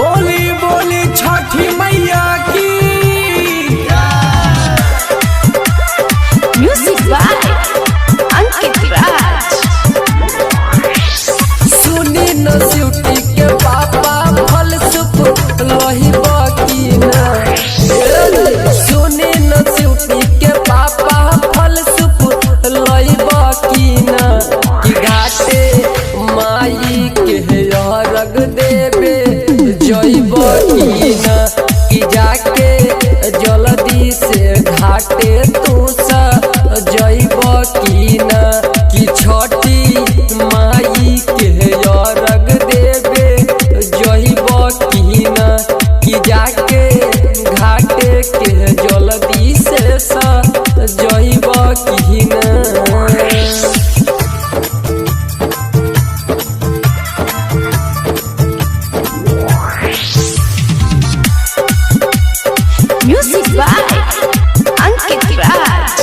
बोली बोली छठी मैया की। म्यूजिक बाय अंकित राज। सुनी न स्यूटी के पापा फल सुप लही बाकी न। सुनी न स्यूटी के पापा फल सुप लही बाकी न। कि घाटे माई के रग देवे जइब की न। कि जाके जल्दी से घाटे तू सा जइब की न। कि छठी माई के रग देवे जइब की न। कि जाके घाटे के जल्दी से सा जइब की न। म्यूजिक बाय अंकित राज।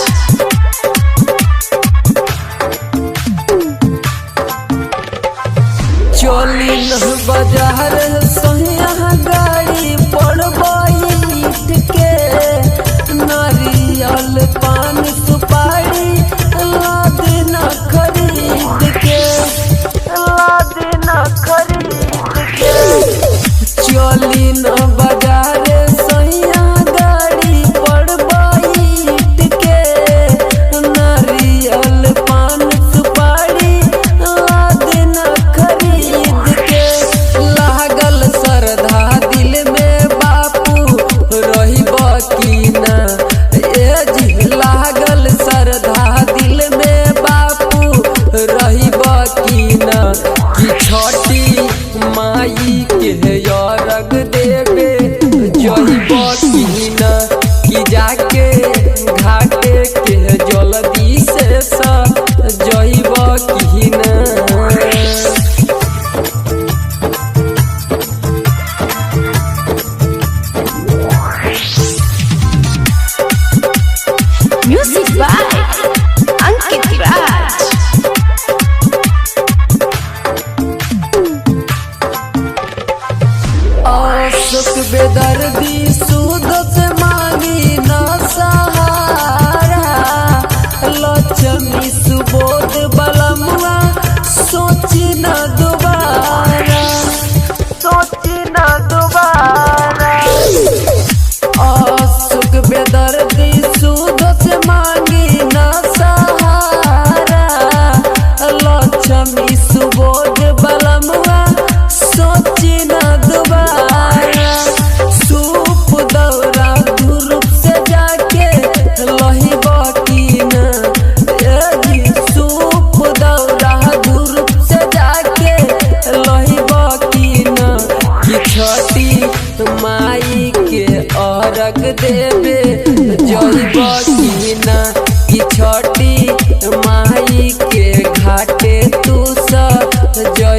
चोली न बाजार सोहिया गाड़ी पर बैठ के। नारियल पान सुपारी लाद न खरीद के। लाद न खरीद के। चोली न बाजार सोहिया गाड़ी पर बैठ के। नारियल पान सुपारी लाद न खरीद के। लागल श्रद्धा दिल में बापू रहिब की न। ए जी लागल श्रद्धा दिल में बापू रहिब की न। कि छठी माई के रग देवे जइब की न। कि जाके घाटे के जल्दी से सा जइब की न। म्यूजिक बाय अंकित राज। आशुक बेदर्दी सूद से मांगी न सहारा। लक्ष्मी सुबोध बलमुआ सोची न दोबारा। सोची न दोबारा। आशुक बेदर्दी सूद से मांगी न सहारा। लक्ष्मी सुबोध बलमुआ सोची न दोबारा। सूप दौरा धूप से जाके लहिब की न। सूप दौरा धूप से जाके लहिब की न। कि छठी माई के अर्घ देवे जइब की न। कि छठी माई के घाटे तू सा जइब